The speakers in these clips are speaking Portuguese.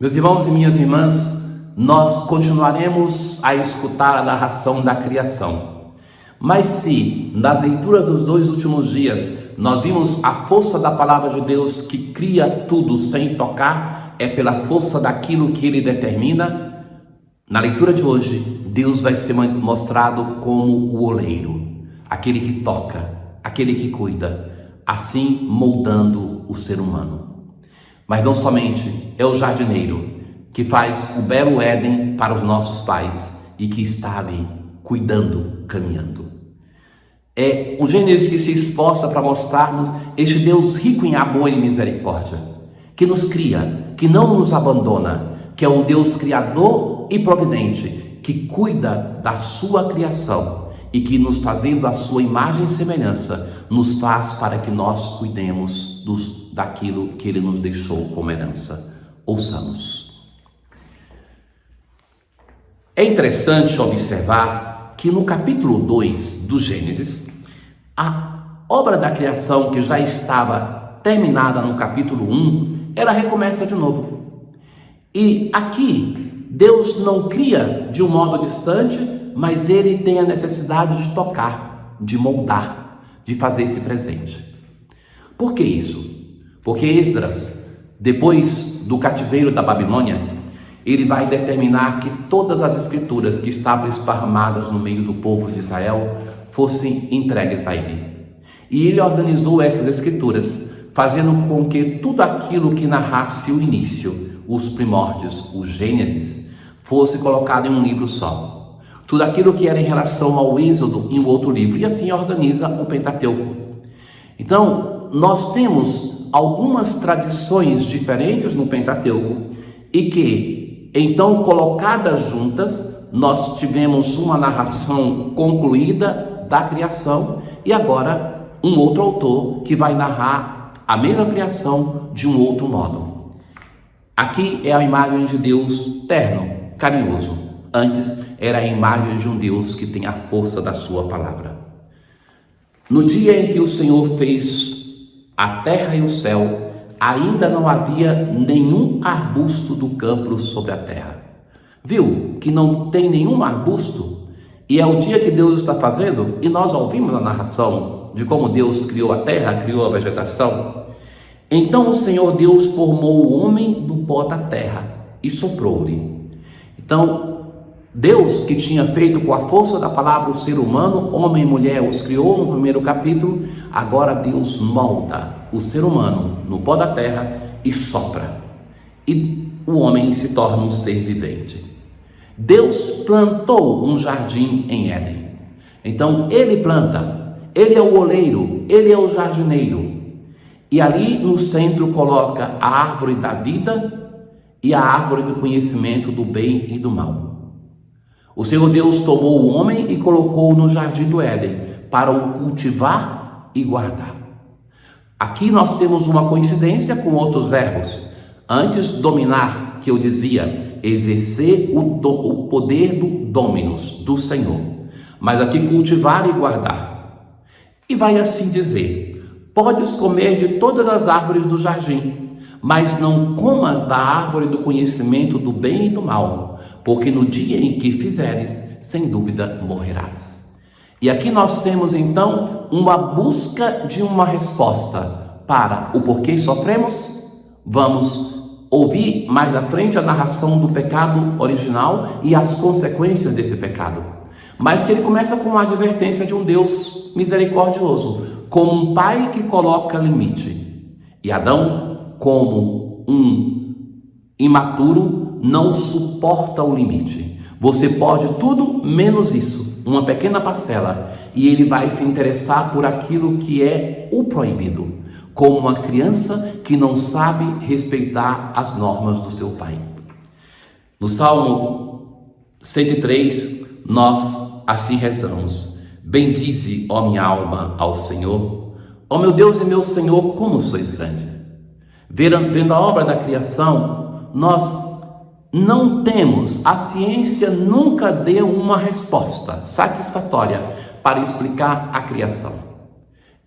Meus irmãos e minhas irmãs, nós continuaremos a escutar a narração da criação. Mas se nas leituras dos 2 últimos dias nós vimos a força da palavra de Deus que cria tudo sem tocar, é pela força daquilo que ele determina, na leitura de hoje Deus vai ser mostrado como o oleiro, aquele que toca, aquele que cuida, assim moldando o ser humano. Mas não somente é o jardineiro que faz o belo Éden para os nossos pais e que está ali cuidando, caminhando. É o Gênesis que se esforça para mostrar-nos este Deus rico em amor e misericórdia, que nos cria, que não nos abandona, que é um Deus criador e providente, que cuida da sua criação e que, nos fazendo a sua imagem e semelhança, nos faz para que nós cuidemos daquilo que ele nos deixou como herança. Ouçamos. É interessante observar que no capítulo 2 do Gênesis, a obra da criação que já estava terminada no capítulo 1, ela recomeça de novo. E aqui, Deus não cria de um modo distante, mas ele tem a necessidade de tocar, de moldar, de fazer esse presente. Por que isso? Porque Esdras, depois do cativeiro da Babilônia, ele vai determinar que todas as escrituras que estavam esparramadas no meio do povo de Israel fossem entregues a ele. E ele organizou essas escrituras, fazendo com que tudo aquilo que narrasse o início, os primórdios, o Gênesis, fosse colocado em um livro só. Tudo aquilo que era em relação ao Êxodo em outro livro, e assim organiza o Pentateuco. Então, nós temos algumas tradições diferentes no Pentateuco e que, então, colocadas juntas, nós tivemos uma narração concluída da criação e agora um outro autor que vai narrar a mesma criação de um outro modo. Aqui é a imagem de Deus terno, carinhoso. Antes era a imagem de um Deus que tem a força da sua palavra. No dia em que o Senhor fez a terra e o céu, ainda não havia nenhum arbusto do campo sobre a terra. Viu que não tem nenhum arbusto? E é o dia que Deus está fazendo, e nós ouvimos a narração de como Deus criou a terra, criou a vegetação. Então o Senhor Deus formou o homem do pó da terra e soprou-lhe. Então, Deus, que tinha feito com a força da palavra o ser humano, homem e mulher, os criou no primeiro capítulo, agora Deus molda o ser humano no pó da terra e sopra. E o homem se torna um ser vivente. Deus plantou um jardim em Éden. Então ele planta, ele é o oleiro, ele é o jardineiro. E ali no centro coloca a árvore da vida e a árvore do conhecimento do bem e do mal. O Senhor Deus tomou o homem e colocou-o no jardim do Éden para o cultivar e guardar. Aqui nós temos uma coincidência com outros verbos. Antes, dominar, que eu dizia, exercer o poder do dominus, do Senhor. Mas aqui cultivar e guardar. E vai assim dizer: podes comer de todas as árvores do jardim, mas não comas da árvore do conhecimento do bem e do mal, porque no dia em que fizeres, sem dúvida morrerás. E aqui nós temos então uma busca de uma resposta para o porquê sofremos. Vamos ouvir mais na frente a narração do pecado original e as consequências desse pecado. Mas que ele começa com uma advertência de um Deus misericordioso, como um pai que coloca limite. E Adão, como um imaturo, não suporta o limite. Você pode tudo menos isso, uma pequena parcela, e ele vai se interessar por aquilo que é o proibido, como uma criança que não sabe respeitar as normas do seu pai. No Salmo 103, nós assim rezamos: bendize, ó minha alma, ao Senhor. Ó meu Deus e meu Senhor, como sois grandes. Vendo a obra da criação, nós não temos, a ciência nunca deu uma resposta satisfatória para explicar a criação.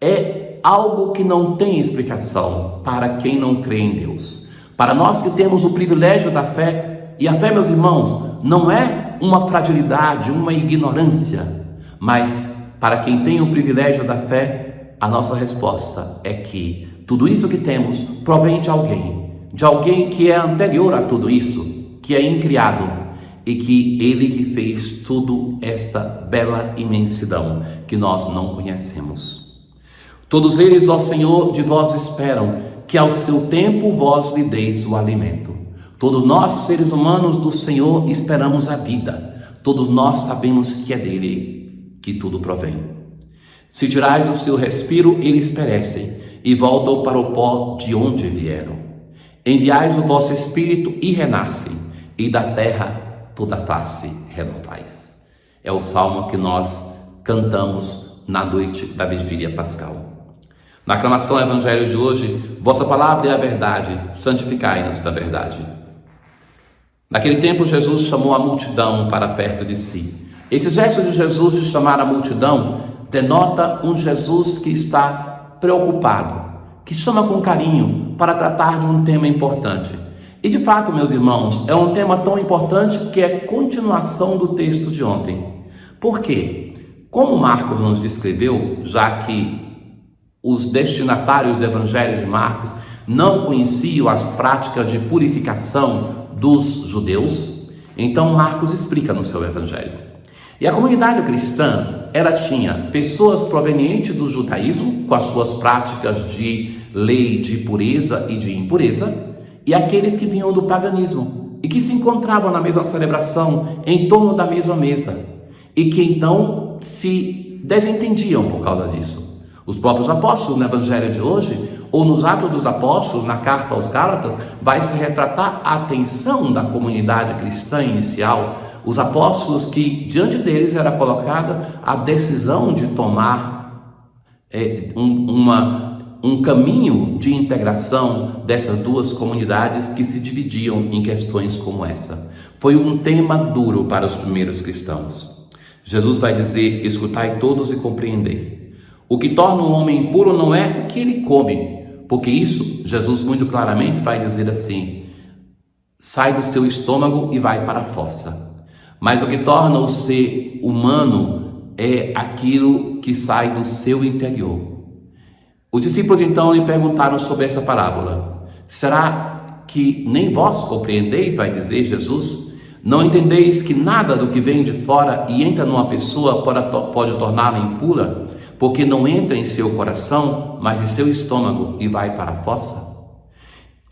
É algo que não tem explicação para quem não crê em Deus. Para nós que temos o privilégio da fé, e a fé, meus irmãos, não é uma fragilidade, uma ignorância, mas para quem tem o privilégio da fé, a nossa resposta é que tudo isso que temos provém de alguém que é anterior a tudo isso, que é incriado, e que ele que fez tudo esta bela imensidão que nós não conhecemos. Todos eles, ó Senhor, de vós esperam, que ao seu tempo vós lhe deis o alimento. Todos nós, seres humanos do Senhor, esperamos a vida. Todos nós sabemos que é dele que tudo provém. Se tirais o seu respiro, eles perecem e voltam para o pó de onde vieram. Enviais o vosso Espírito e renascem, e da terra toda face renovais. É o salmo que nós cantamos na noite da vigília pascal. Na aclamação ao Evangelho de hoje, vossa palavra é a verdade, santificai-nos da verdade. Naquele tempo, Jesus chamou a multidão para perto de si. Esse gesto de Jesus de chamar a multidão denota um Jesus que está preocupado, que chama com carinho para tratar de um tema importante. E de fato, meus irmãos, é um tema tão importante que é continuação do texto de ontem. Por quê? Como Marcos nos descreveu, já que os destinatários do Evangelho de Marcos não conheciam as práticas de purificação dos judeus, então Marcos explica no seu Evangelho. E a comunidade cristã, ela tinha pessoas provenientes do judaísmo, com as suas práticas de lei de pureza e de impureza, e aqueles que vinham do paganismo, e que se encontravam na mesma celebração, em torno da mesma mesa, e que então se desentendiam por causa disso. Os próprios apóstolos, no Evangelho de hoje, ou nos Atos dos Apóstolos, na carta aos Gálatas, vai se retratar a atenção da comunidade cristã inicial, os apóstolos que diante deles era colocada a decisão de tomar um caminho de integração dessas duas comunidades que se dividiam em questões como essa. Foi um tema duro para os primeiros cristãos. Jesus vai dizer: escutai todos e compreendei. O que torna um homem impuro não é o que ele come, porque isso, Jesus muito claramente vai dizer assim: sai do seu estômago e vai para a fossa. Mas o que torna o ser humano é aquilo que sai do seu interior. Os discípulos então lhe perguntaram sobre essa parábola. Será que nem vós compreendeis, vai dizer Jesus? Não entendeis que nada do que vem de fora e entra numa pessoa pode torná-la impura? Porque não entra em seu coração, mas em seu estômago e vai para a fossa?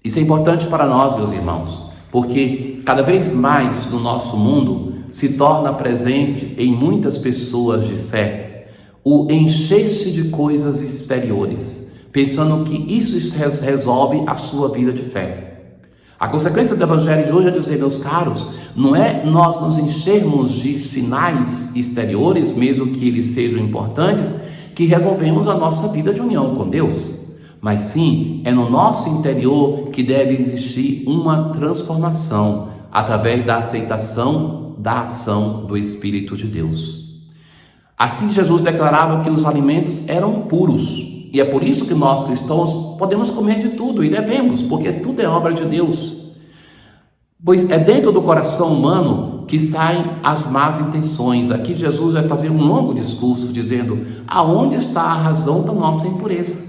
Isso é importante para nós, meus irmãos, porque cada vez mais no nosso mundo se torna presente em muitas pessoas de fé o encher-se de coisas exteriores, pensando que isso resolve a sua vida de fé. A consequência do Evangelho de hoje é dizer, meus caros, não é nós nos enchermos de sinais exteriores, mesmo que eles sejam importantes, que resolvemos a nossa vida de união com Deus, mas sim é no nosso interior que deve existir uma transformação através da aceitação da ação do Espírito de Deus. Assim Jesus declarava que os alimentos eram puros, e é por isso que nós cristãos podemos comer de tudo, e devemos, porque tudo é obra de Deus. Pois é dentro do coração humano que saem as más intenções. Aqui Jesus vai fazer um longo discurso dizendo aonde está a razão da nossa impureza.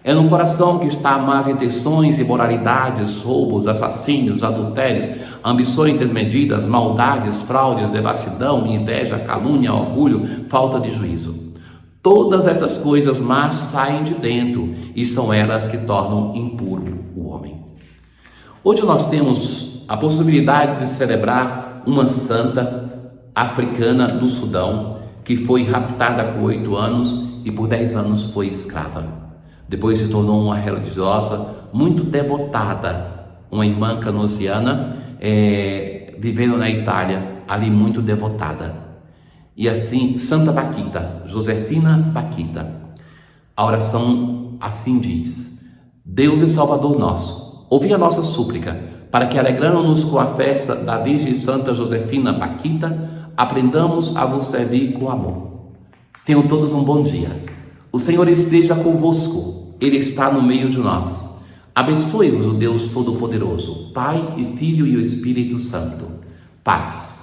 É no coração que está más intenções, imoralidades, roubos, assassínios, adultérios, ambições desmedidas, maldades, fraudes, devassidão, inveja, calúnia, orgulho, falta de juízo. Todas essas coisas más saem de dentro e são elas que tornam impuro o homem. Hoje nós temos a possibilidade de celebrar uma santa africana do Sudão que foi raptada com 8 anos e por 10 anos foi escrava. Depois se tornou uma religiosa muito devotada, uma irmã canosiana, vivendo na Itália, ali muito devotada. E assim, Santa Baquita, Josefina Baquita, a oração assim diz: Deus e Salvador nosso, ouvi a nossa súplica, para que, alegrando-nos com a festa da Virgem Santa Josefina Baquita, aprendamos a vos servir com amor. Tenham todos um bom dia. O Senhor esteja convosco, Ele está no meio de nós. Abençoe-vos o Deus Todo-Poderoso, Pai e Filho e o Espírito Santo. Paz.